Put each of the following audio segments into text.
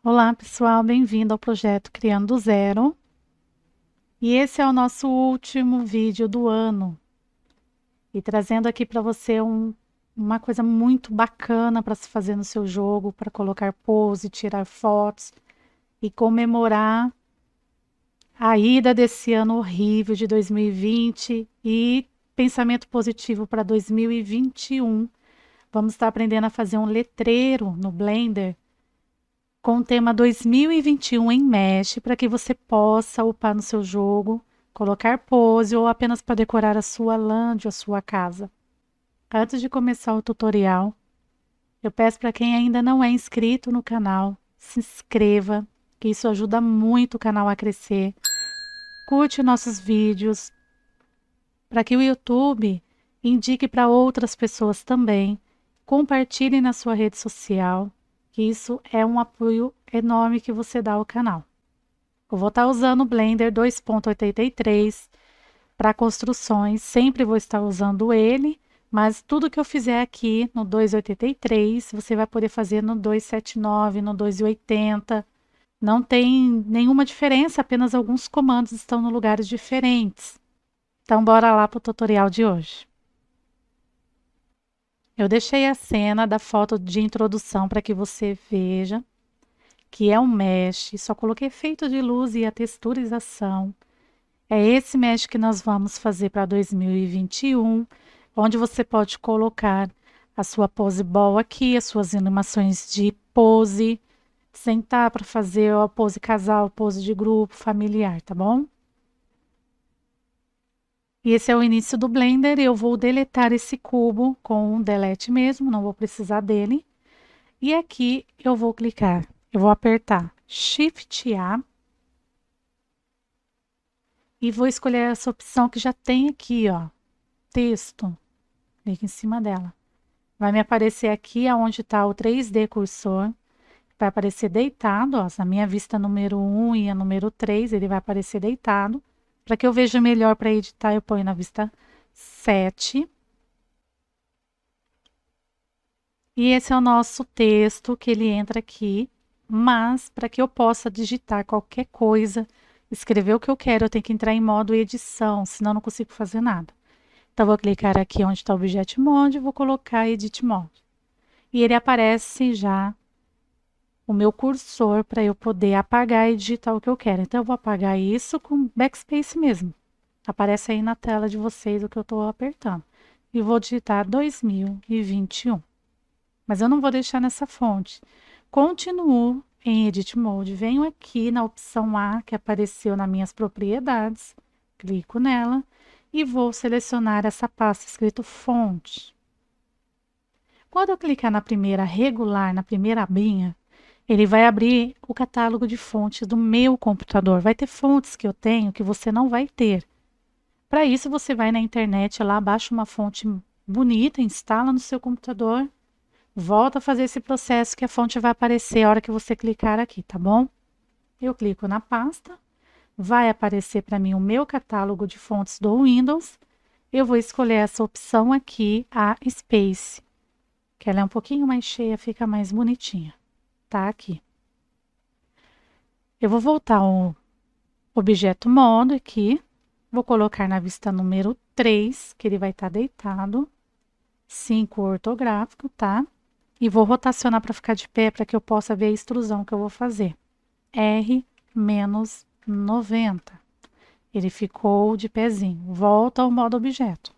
Olá, pessoal, bem-vindo ao projeto Criando do Zero. E esse é o nosso último vídeo do ano. E trazendo aqui para você uma coisa muito bacana para se fazer no seu jogo, para colocar pose, tirar fotos e comemorar a ida desse ano horrível de 2020 e pensamento positivo para 2021. Vamos estar aprendendo a fazer um letreiro no Blender com o tema 2021 em Mesh, para que você possa upar no seu jogo, colocar pose ou apenas para decorar a sua land ou a sua casa. Antes de começar o tutorial, eu peço para quem ainda não é inscrito no canal, se inscreva, que isso ajuda muito o canal a crescer. Curte nossos vídeos, para que o YouTube indique para outras pessoas também. Compartilhe na sua rede social, que isso é um apoio enorme que você dá ao canal. Eu vou estar usando o Blender 2.83 para construções, sempre vou estar usando ele, mas tudo que eu fizer aqui no 2.83, você vai poder fazer no 2.79, no 2.80. Não tem nenhuma diferença, apenas alguns comandos estão em lugares diferentes. Então, bora lá para o tutorial de hoje. Eu deixei a cena da foto de introdução para que você veja que é um mesh, só coloquei efeito de luz e a texturização. É esse mesh que nós vamos fazer para 2021, onde você pode colocar a sua pose ball aqui, as suas animações de pose, sentar para fazer a pose casal, pose de grupo, familiar, tá bom? E esse é o início do Blender. Eu vou deletar esse cubo com um delete mesmo, não vou precisar dele. E aqui eu vou clicar, eu vou apertar Shift A e vou escolher essa opção que já tem aqui, ó, texto. Clique em cima dela. Vai me aparecer aqui aonde está o 3D cursor. Vai aparecer deitado, ó, na minha vista número 1 e a número 3, ele vai aparecer deitado. Para que eu veja melhor para editar, eu ponho na vista 7. E esse é o nosso texto que ele entra aqui, mas para que eu possa digitar qualquer coisa, escrever o que eu quero, eu tenho que entrar em modo edição, senão eu não consigo fazer nada. Então, vou clicar aqui onde está o Object Mode e vou colocar Edit Mode. E ele aparece já o meu cursor para eu poder apagar e digitar o que eu quero. Então, eu vou apagar isso com Backspace mesmo. Aparece aí na tela de vocês o que eu estou apertando. E vou digitar 2021. Mas eu não vou deixar nessa fonte. Continuo em Edit Mode, venho aqui na opção A, que apareceu nas minhas propriedades, clico nela e vou selecionar essa pasta escrito fonte. Quando eu clicar na primeira regular, na primeira abinha, ele vai abrir o catálogo de fontes do meu computador. Vai ter fontes que eu tenho que você não vai ter. Para isso, você vai na internet lá, baixa uma fonte bonita, instala no seu computador. Volta a fazer esse processo que a fonte vai aparecer a hora que você clicar aqui, tá bom? Eu clico na pasta, vai aparecer para mim o meu catálogo de fontes do Windows. Eu vou escolher essa opção aqui, a Space, que ela é um pouquinho mais cheia, fica mais bonitinha. Tá aqui. Eu vou voltar ao objeto modo aqui, vou colocar na vista número 3, que ele vai estar deitado, 5 ortográfico, tá? E vou rotacionar para ficar de pé, para que eu possa ver a extrusão que eu vou fazer. R-90. Ele ficou de pezinho. Volta ao modo objeto.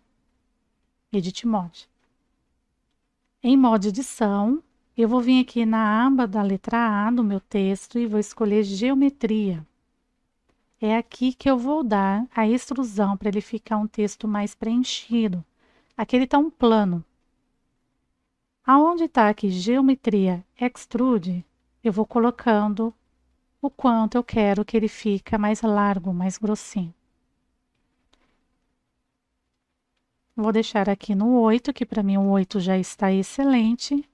Edit Mode. Em modo edição, eu vou vir aqui na aba da letra A do meu texto e vou escolher Geometria. É aqui que eu vou dar a extrusão para ele ficar um texto mais preenchido. Aqui ele está um plano. Aonde está aqui Geometria Extrude, eu vou colocando o quanto eu quero que ele fica mais largo, mais grossinho. Vou deixar aqui no 8, que para mim o 8 já está excelente.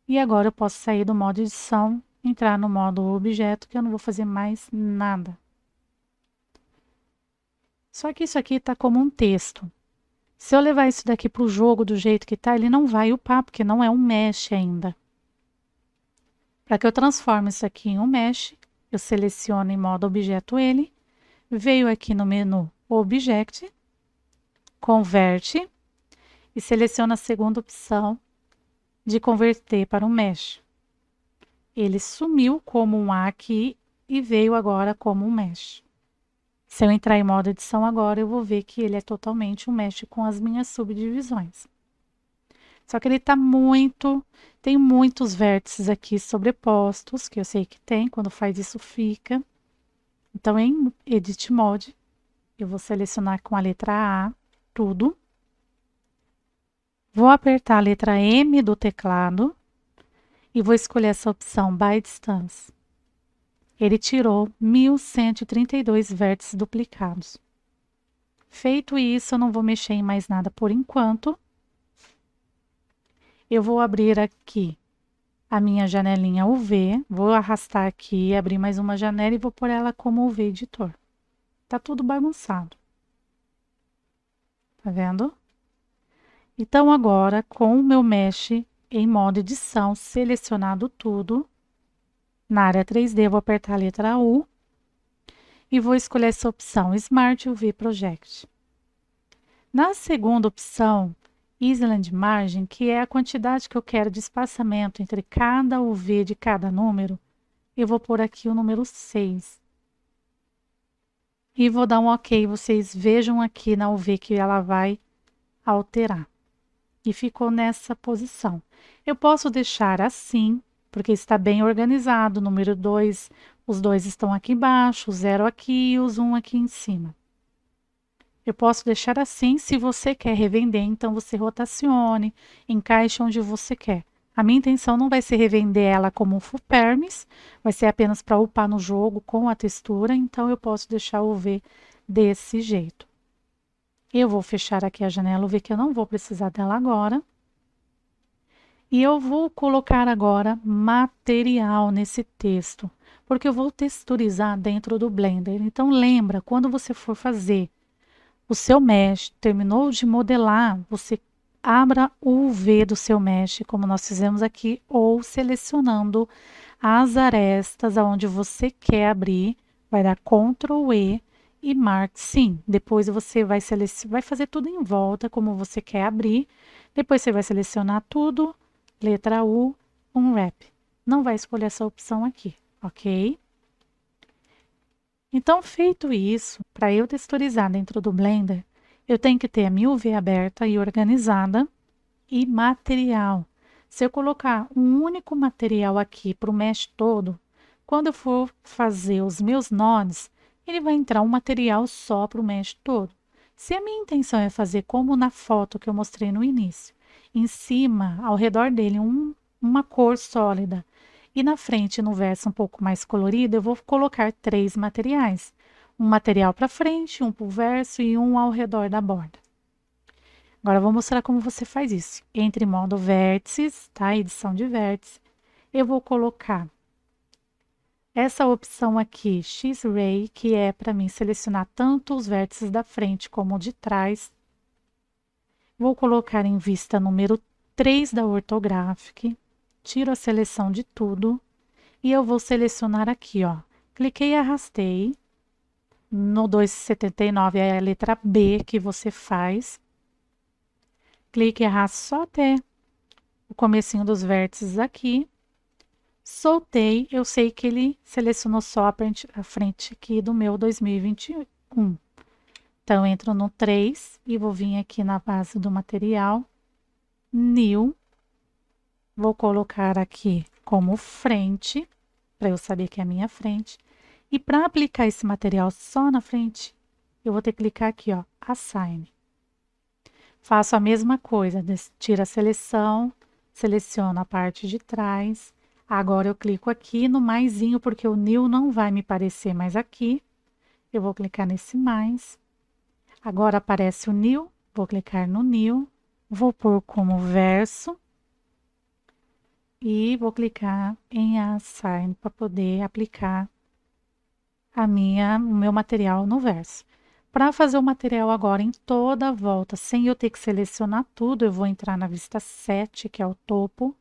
E agora eu posso sair do modo edição, entrar no modo objeto, que eu não vou fazer mais nada. Só que isso aqui está como um texto. Se eu levar isso daqui para o jogo do jeito que está, ele não vai upar, porque não é um mesh ainda. Para que eu transforme isso aqui em um mesh, eu seleciono em modo objeto ele, veio aqui no menu Object, converte e seleciono a segunda opção de converter para um mesh. Ele sumiu como um A aqui e veio agora como um mesh. Se eu entrar em modo edição agora, eu vou ver que ele é totalmente um mesh com as minhas subdivisões. Só que ele está tem muitos vértices aqui sobrepostos, que eu sei que tem, quando faz isso fica. Então, em Edit Mode, eu vou selecionar com a letra A, tudo. Vou apertar a letra M do teclado e vou escolher essa opção By Distance. Ele tirou 1132 vértices duplicados. Feito isso, eu não vou mexer em mais nada por enquanto. Eu vou abrir aqui a minha janelinha UV, vou arrastar aqui, abrir mais uma janela e vou pôr ela como UV Editor. Tá tudo bagunçado. Tá vendo? Então, agora, com o meu mesh em modo edição, selecionado tudo, na área 3D, eu vou apertar a letra U e vou escolher essa opção Smart UV Project. Na segunda opção, Island Margin, que é a quantidade que eu quero de espaçamento entre cada UV de cada número, eu vou pôr aqui o número 6. E vou dar um OK, vocês vejam aqui na UV que ela vai alterar. E ficou nessa posição. Eu posso deixar assim, porque está bem organizado. Número 2, os dois estão aqui embaixo, o 0 aqui e os 1 aqui em cima. Eu posso deixar assim, se você quer revender, então você rotacione, encaixe onde você quer. A minha intenção não vai ser revender ela como um full permis, vai ser apenas para upar no jogo com a textura, então eu posso deixar o UV desse jeito. Eu vou fechar aqui a janela UV, que eu não vou precisar dela agora. E eu vou colocar agora material nesse texto, porque eu vou texturizar dentro do Blender. Então, lembra, quando você for fazer o seu mesh, terminou de modelar, você abra o UV do seu mesh, como nós fizemos aqui, ou selecionando as arestas aonde você quer abrir, vai dar Ctrl E e Mark Sim. Depois você vai fazer tudo em volta, como você quer abrir. Depois você vai selecionar tudo, letra U, Unwrap. Não vai escolher essa opção aqui, ok? Então, feito isso, para eu texturizar dentro do Blender, eu tenho que ter a minha UV aberta e organizada e material. Se eu colocar um único material aqui para o mesh todo, quando eu for fazer os meus nodes, ele vai entrar um material só para o mesh todo. Se a minha intenção é fazer como na foto que eu mostrei no início, em cima, ao redor dele, uma cor sólida, e na frente, no verso um pouco mais colorido, eu vou colocar 3 materiais. Um material para frente, um para o verso e um ao redor da borda. Agora, eu vou mostrar como você faz isso. Entre modo vértices, tá? Edição de vértice. Eu vou colocar essa opção aqui, X-Ray, que é para mim selecionar tanto os vértices da frente como de trás. Vou colocar em vista número 3 da Orthographic. Tiro a seleção de tudo e eu vou selecionar aqui, ó. Cliquei e arrastei. No 279 é a letra B que você faz. Clique e arraste só até o comecinho dos vértices aqui. Soltei, eu sei que ele selecionou só a frente aqui do meu 2021. Então, eu entro no 3 e vou vir aqui na base do material, New. Vou colocar aqui como frente, para eu saber que é a minha frente. E para aplicar esse material só na frente, eu vou ter que clicar aqui, ó, Assign. Faço a mesma coisa, tiro a seleção, seleciono a parte de trás. Agora eu clico aqui no maisinho, porque o New não vai me aparecer mais aqui. Eu vou clicar nesse mais. Agora aparece o New, vou clicar no New, vou pôr como verso. E vou clicar em Assign para poder aplicar o meu material no verso. Para fazer o material agora em toda a volta, sem eu ter que selecionar tudo, eu vou entrar na vista 7, que é o topo.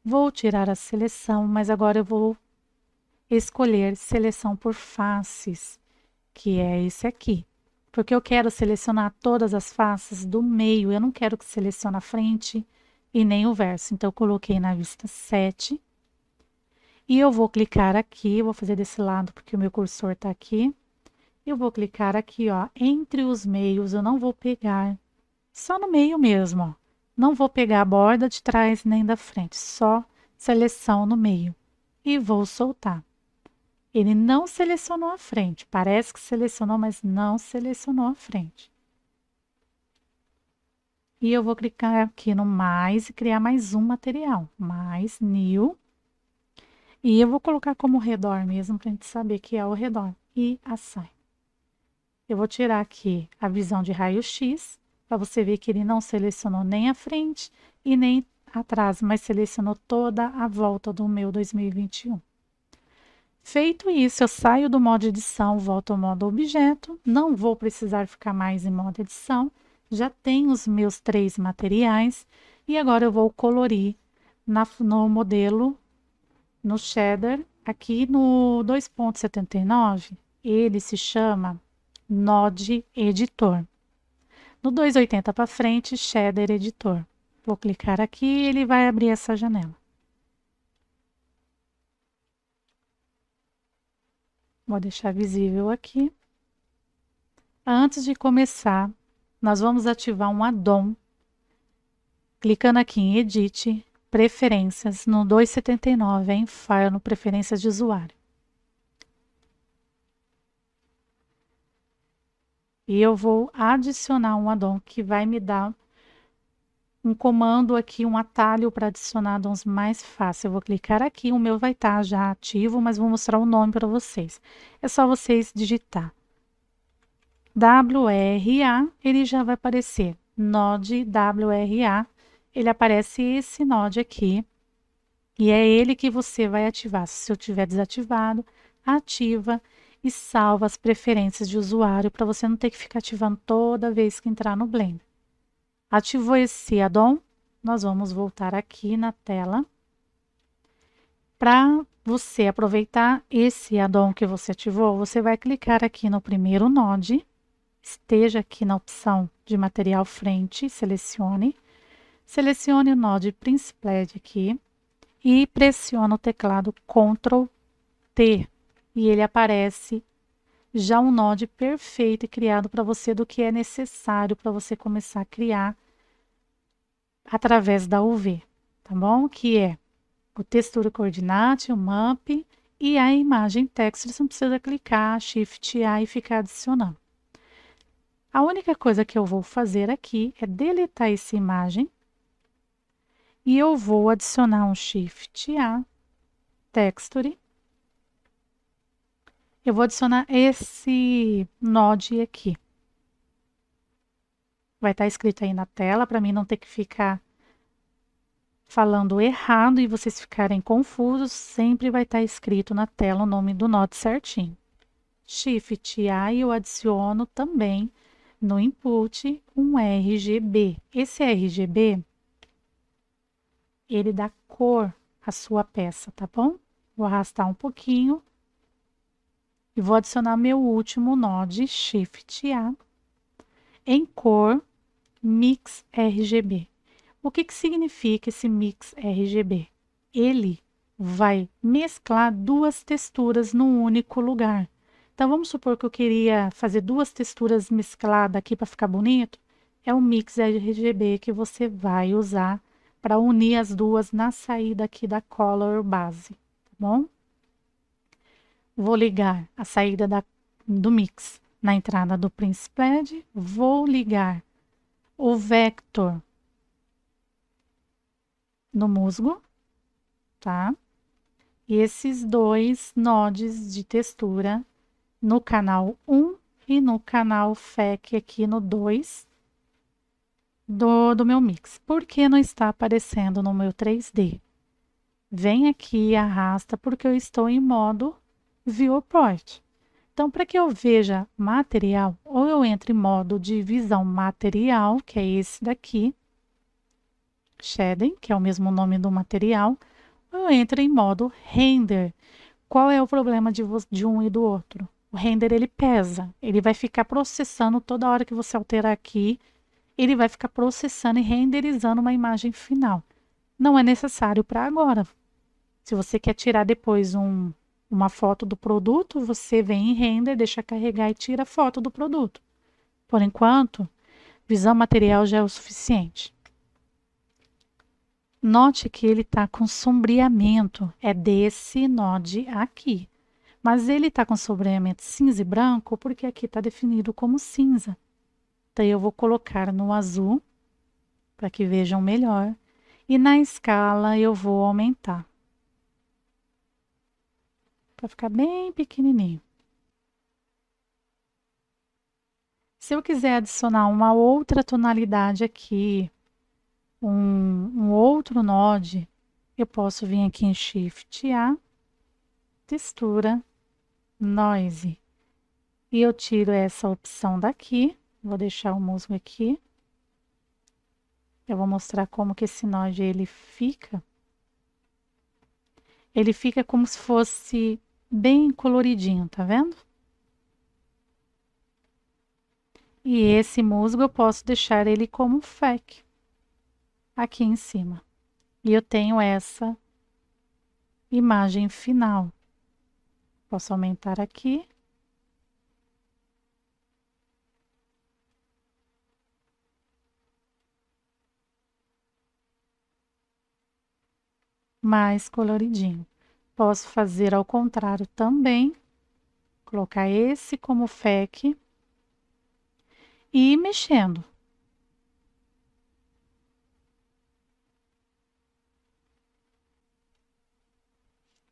Vou tirar a seleção, mas agora eu vou escolher seleção por faces, que é esse aqui. Porque eu quero selecionar todas as faces do meio, eu não quero que selecione a frente e nem o verso. Então, eu coloquei na vista 7. E eu vou clicar aqui, vou fazer desse lado porque o meu cursor está aqui. Eu vou clicar aqui, ó, entre os meios, eu não vou pegar, só no meio mesmo, ó. Não vou pegar a borda de trás nem da frente, só seleção no meio. E vou soltar. Ele não selecionou a frente, parece que selecionou, mas não selecionou a frente. E eu vou clicar aqui no mais e criar mais um material, mais new. E eu vou colocar como redor mesmo, para a gente saber que é o redor. E assign. Eu vou tirar aqui a visão de raio-x, para você ver que ele não selecionou nem a frente e nem atrás, mas selecionou toda a volta do meu 2021. Feito isso, eu saio do modo edição, volto ao modo objeto, não vou precisar ficar mais em modo edição, já tenho os meus 3 materiais e agora eu vou colorir no modelo, no shader, aqui no 2.79, ele se chama Node Editor. No 280 para frente, Shader Editor. Vou clicar aqui e ele vai abrir essa janela. Vou deixar visível aqui. Antes de começar, nós vamos ativar um add-on. Clicando aqui em Edit, Preferências, no 279, em File, no Preferências de usuário. E eu vou adicionar um add-on que vai me dar um comando aqui, um atalho para adicionar add-ons mais fácil. Eu vou clicar aqui, o meu vai estar já ativo, mas vou mostrar o nome para vocês. É só vocês digitar WRA, ele já vai aparecer. Node WRA, ele aparece esse node aqui. E é ele que você vai ativar. Se eu tiver desativado, ativa e salva as preferências de usuário para você não ter que ficar ativando toda vez que entrar no Blender. Ativou esse add-on, nós vamos voltar aqui na tela. Para você aproveitar esse add-on que você ativou, você vai clicar aqui no primeiro node, esteja aqui na opção de material frente, selecione o node Principled aqui e pressiona o teclado Ctrl T e ele aparece já um node perfeito e criado para você do que é necessário para você começar a criar através da UV, tá bom? Que é o Texture Coordinate, o MAP e a imagem texture. Você não precisa clicar Shift A e ficar adicionando. A única coisa que eu vou fazer aqui é deletar essa imagem e eu vou adicionar um Shift A, Texture. Eu vou adicionar esse node aqui. Vai estar escrito aí na tela, para mim não ter que ficar falando errado e vocês ficarem confusos, sempre vai estar escrito na tela o nome do node certinho. Shift A e eu adiciono também no input um RGB. Esse RGB, ele dá cor à sua peça, tá bom? Vou arrastar um pouquinho e vou adicionar meu último node, Shift A, em cor Mix RGB. O que significa esse Mix RGB? Ele vai mesclar duas texturas num único lugar. Então, vamos supor que eu queria fazer duas texturas mescladas aqui para ficar bonito. É o Mix RGB que você vai usar para unir as duas na saída aqui da Color Base, tá bom? Vou ligar a saída do Mix na entrada do Principled. Vou ligar o Vector no musgo, tá? E esses dois nodes de textura no canal 1 e no canal FEC aqui no 2 do meu mix. Por que não está aparecendo no meu 3D? Vem aqui e arrasta porque eu estou em modo Viewport. Então, para que eu veja material, ou eu entro em modo de visão material, que é esse daqui, Shading, que é o mesmo nome do material, eu entro em modo render. Qual é o problema de um e do outro? O render ele pesa, ele vai ficar processando toda hora que você alterar aqui, ele vai ficar processando e renderizando uma imagem final. Não é necessário para agora. Se você quer tirar depois uma foto do produto, você vem em render, deixa carregar e tira a foto do produto. Por enquanto, visão material já é o suficiente. Note que ele está com sombreamento, é desse node aqui. Mas ele está com sombreamento cinza e branco porque aqui está definido como cinza. Então, eu vou colocar no azul, para que vejam melhor. E na escala eu vou aumentar, para ficar bem pequenininho. Se eu quiser adicionar uma outra tonalidade aqui, um outro node, eu posso vir aqui em Shift A, textura, noise. E eu tiro essa opção daqui, vou deixar o musgo aqui. Eu vou mostrar como que esse node ele fica. Ele fica como se fosse bem coloridinho, tá vendo? E esse musgo eu posso deixar ele como FAQ aqui em cima. E eu tenho essa imagem final. Posso aumentar aqui. Mais coloridinho. Posso fazer ao contrário também. Colocar esse como FAQ. E ir mexendo.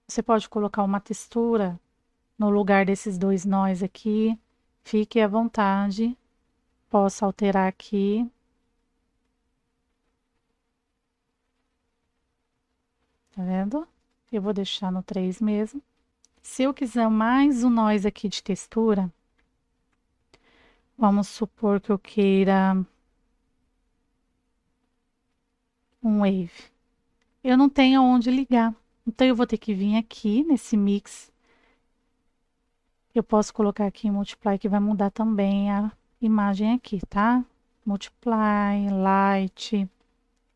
Você pode colocar uma textura no lugar desses dois nós aqui. Fique à vontade. Posso alterar aqui. Tá vendo? Eu vou deixar no 3 mesmo. Se eu quiser mais um nós aqui de textura, vamos supor que eu queira um wave. Eu não tenho onde ligar. Então, eu vou ter que vir aqui nesse mix. Eu posso colocar aqui em Multiply, que vai mudar também a imagem aqui, tá? Multiply, Light,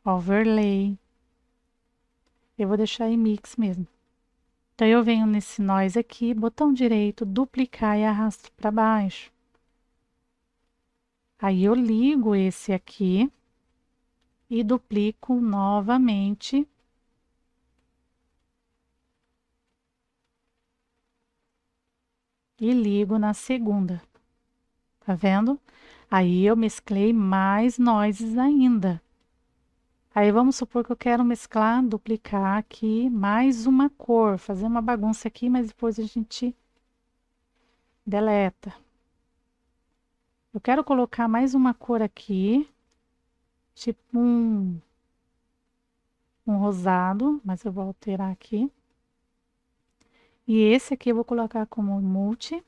Overlay. Eu vou deixar em Mix mesmo. Então, eu venho nesse nós aqui, botão direito, duplicar e arrasto para baixo. Aí, eu ligo esse aqui e duplico novamente. E ligo na segunda. Tá vendo? Aí eu mesclei mais nozes ainda. Aí vamos supor que eu quero mesclar, duplicar aqui mais uma cor, fazer uma bagunça aqui, mas depois a gente deleta. Eu quero colocar mais uma cor aqui, tipo um rosado, mas eu vou alterar aqui. E esse aqui eu vou colocar como multi.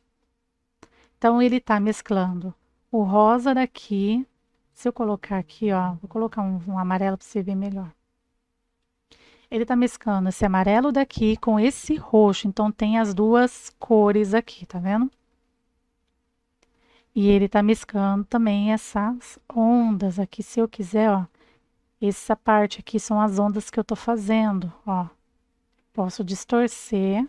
Então, ele tá mesclando o rosa daqui. Se eu colocar aqui, ó, vou colocar um amarelo para você ver melhor. Ele tá mesclando esse amarelo daqui com esse roxo. Então, tem as duas cores aqui, tá vendo? E ele tá mesclando também essas ondas aqui. Se eu quiser, ó, essa parte aqui são as ondas que eu tô fazendo, ó. Posso distorcer.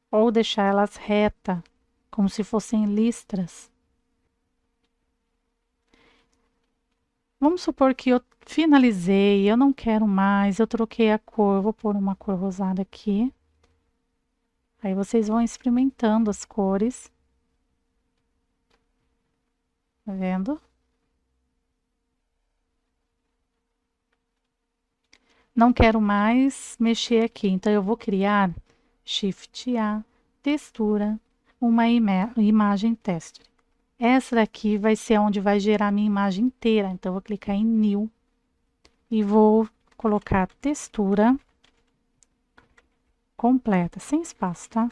Ou deixar elas reta, como se fossem listras. Vamos supor que eu finalizei, eu não quero mais, eu troquei a cor, vou pôr uma cor rosada aqui. Aí vocês vão experimentando as cores. Tá vendo? Não quero mais mexer aqui, então eu vou criar Shift A, textura, uma imagem teste. Essa daqui vai ser onde vai gerar a minha imagem inteira. Então, eu vou clicar em New e vou colocar textura completa, sem espaço, tá?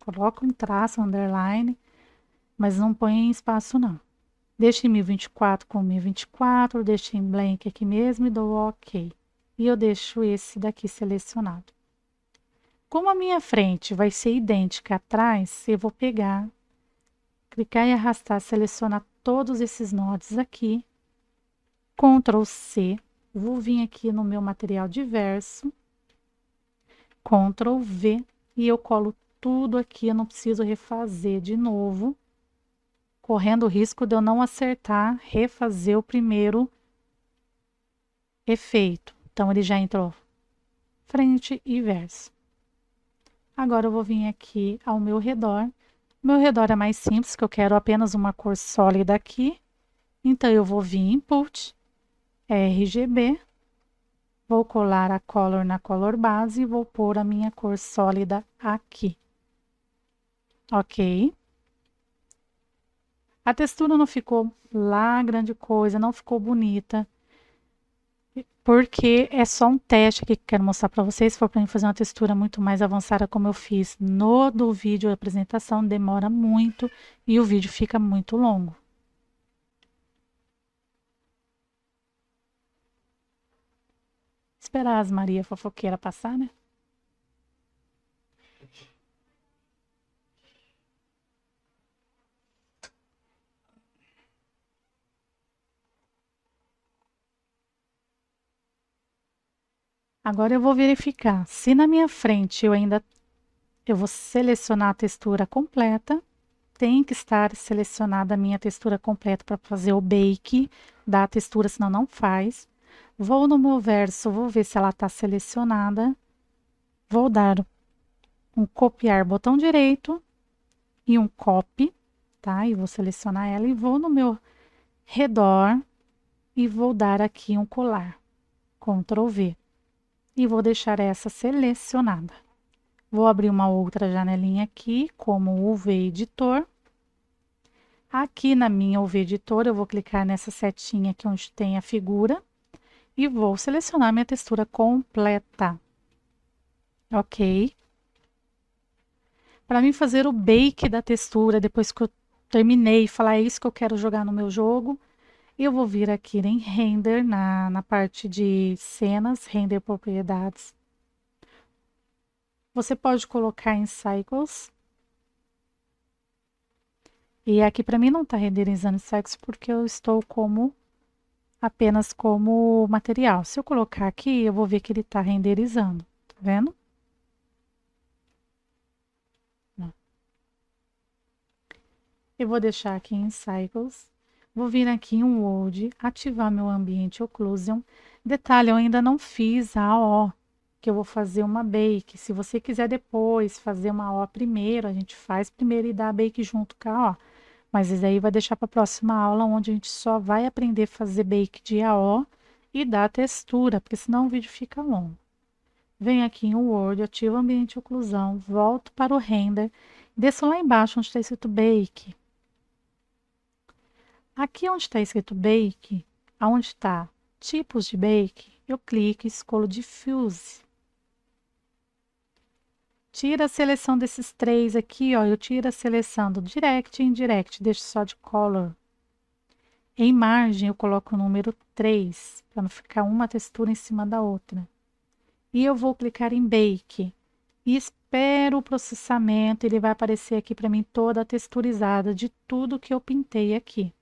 Coloca um traço, underline, mas não põe em espaço, não. Deixa em 1024 com 1024, deixa em blank aqui mesmo e dou OK. e eu deixo esse daqui selecionado. Como a minha frente vai ser idêntica atrás, eu vou pegar, clicar e arrastar, selecionar todos esses nodes aqui, Ctrl C, vou vir aqui no meu material diverso, Ctrl V, e eu colo tudo aqui, eu não preciso refazer de novo, correndo o risco de eu não acertar, refazer o primeiro efeito. Então, ele já entrou frente e verso. Agora, eu vou vir aqui ao meu redor. Meu redor é mais simples, que eu quero apenas uma cor sólida aqui. Então, eu vou vir em Input, RGB, vou colar a Color na Color Base e vou pôr a minha cor sólida aqui. Ok? A textura não ficou lá grande coisa, não ficou bonita, porque é só um teste aqui que eu quero mostrar para vocês. Se for para mim fazer uma textura muito mais avançada como eu fiz no do vídeo de apresentação, demora muito e o vídeo fica muito longo. Esperar as Maria fofoqueira passar, né? Agora eu vou verificar se na minha frente eu vou selecionar a textura completa. Tem que estar selecionada a minha textura completa para fazer o bake da textura, senão não faz. Vou no meu verso, vou ver se ela está selecionada. Vou dar um copiar botão direito e um copy, tá? E vou selecionar ela e vou no meu redor e vou dar aqui um colar. Ctrl V. E vou deixar essa selecionada. Vou abrir uma outra janelinha aqui, como o UV Editor. Aqui na minha UV Editor, eu vou clicar nessa setinha aqui onde tem a figura e vou selecionar minha textura completa. Ok? Para mim fazer o bake da textura, depois que eu terminei, falar é isso que eu quero jogar no meu jogo, eu vou vir aqui em Render, na parte de cenas, Render propriedades. Você pode colocar em Cycles. E aqui para mim não está renderizando Cycles porque eu estou apenas como material. Se eu colocar aqui, eu vou ver que ele está renderizando. Tá vendo? Eu vou deixar aqui em Cycles. Vou vir aqui em World, ativar meu ambiente Occlusion. Detalhe, eu ainda não fiz a AO, que eu vou fazer uma bake. Se você quiser depois fazer uma AO primeiro, a gente faz primeiro e dá a bake junto com a AO. Mas isso aí vai deixar para a próxima aula, onde a gente só vai aprender a fazer bake de AO e dar textura, porque senão o vídeo fica longo. Venho aqui em Word, ativo o ambiente oclusão, volto para o render, desço lá embaixo onde está escrito bake. Aqui onde está escrito bake, aonde está tipos de bake, eu clico e escolho diffuse. Tira a seleção desses três aqui, ó, eu tiro a seleção do direct e indirect, deixo só de color. Em margem, eu coloco o número 3, para não ficar uma textura em cima da outra. E eu vou clicar em Bake. E espero o processamento, ele vai aparecer aqui para mim toda texturizada de tudo que eu pintei aqui.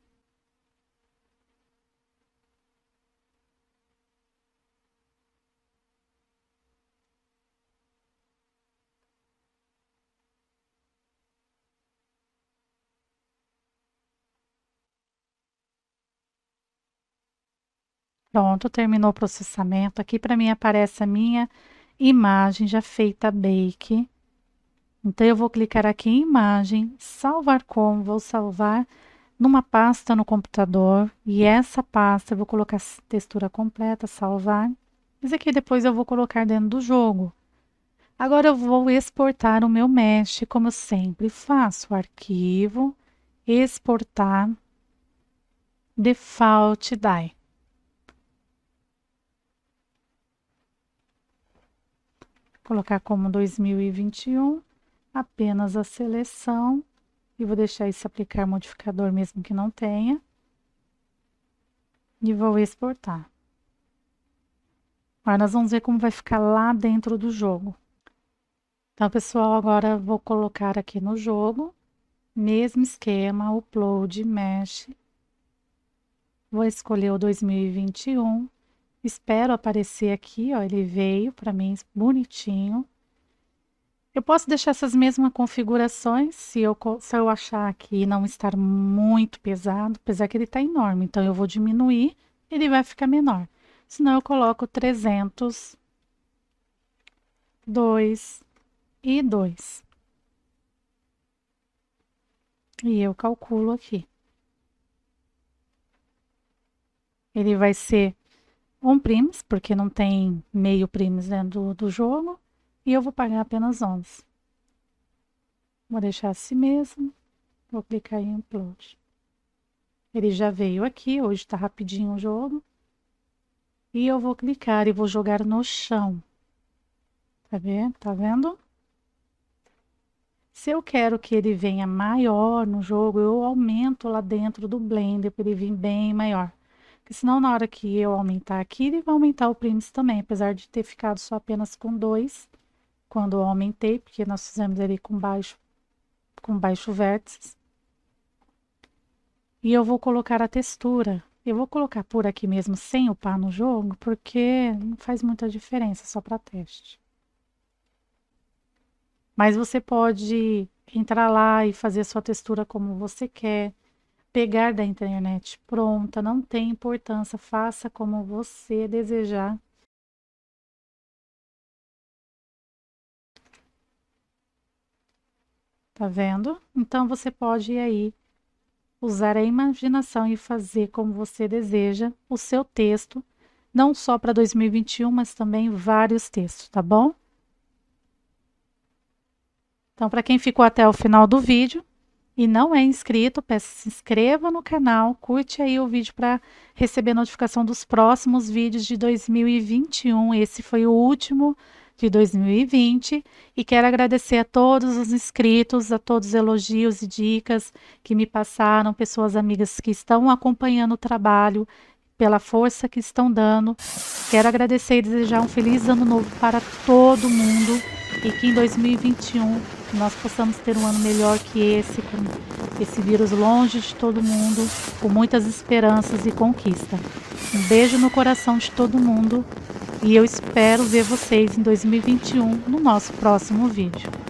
Pronto, terminou o processamento. Aqui para mim aparece a minha imagem já feita bake. Então, eu vou clicar aqui em imagem, salvar como, vou salvar numa pasta no computador. E essa pasta eu vou colocar textura completa, salvar. Isso aqui depois eu vou colocar dentro do jogo. Agora eu vou exportar o meu mesh, como eu sempre faço. Arquivo, exportar, default die. Colocar como 2021, apenas a seleção, e vou deixar esse aplicar modificador mesmo que não tenha, e vou exportar. Agora nós vamos ver como vai ficar lá dentro do jogo. Então, pessoal, agora vou colocar aqui no jogo, mesmo esquema, upload, mesh. Vou escolher o 2021. Espero aparecer aqui, ó, ele veio para mim bonitinho. Eu posso deixar essas mesmas configurações se eu achar aqui não estar muito pesado, apesar que ele está enorme, então eu vou diminuir, ele vai ficar menor. Senão eu coloco 300, 2 e 2. E eu calculo aqui. Ele vai ser 1 primes, porque não tem meio primes dentro do jogo. E eu vou pagar apenas 11. Vou deixar assim mesmo. Vou clicar em upload. Ele já veio aqui, hoje está rapidinho o jogo. E eu vou clicar e vou jogar no chão. Tá vendo? Tá vendo? Se eu quero que ele venha maior no jogo, eu aumento lá dentro do Blender para ele vir bem maior. Porque senão na hora que eu aumentar aqui, ele vai aumentar o primes também, apesar de ter ficado só apenas com 2 quando eu aumentei, porque nós fizemos ele com baixo vértices. E eu vou colocar a textura. Eu vou colocar por aqui mesmo sem upar no jogo, porque não faz muita diferença, só para teste. Mas você pode entrar lá e fazer a sua textura como você quer, pegar da internet pronta, não tem importância, faça como você desejar. Tá vendo? Então você pode ir aí usar a imaginação e fazer como você deseja o seu texto, não só para 2021, mas também vários textos, tá bom? Então, para quem ficou até o final do vídeo e não é inscrito, peço que se inscreva no canal, curte aí o vídeo para receber notificação dos próximos vídeos de 2021. Esse foi o último de 2020 e quero agradecer a todos os inscritos, a todos os elogios e dicas que me passaram, pessoas amigas que estão acompanhando o trabalho, pela força que estão dando. Quero agradecer e desejar um feliz ano novo para todo mundo e que em 2021 nós possamos ter um ano melhor que esse, com esse vírus longe de todo mundo, com muitas esperanças e conquista. Um beijo no coração de todo mundo e eu espero ver vocês em 2021 no nosso próximo vídeo.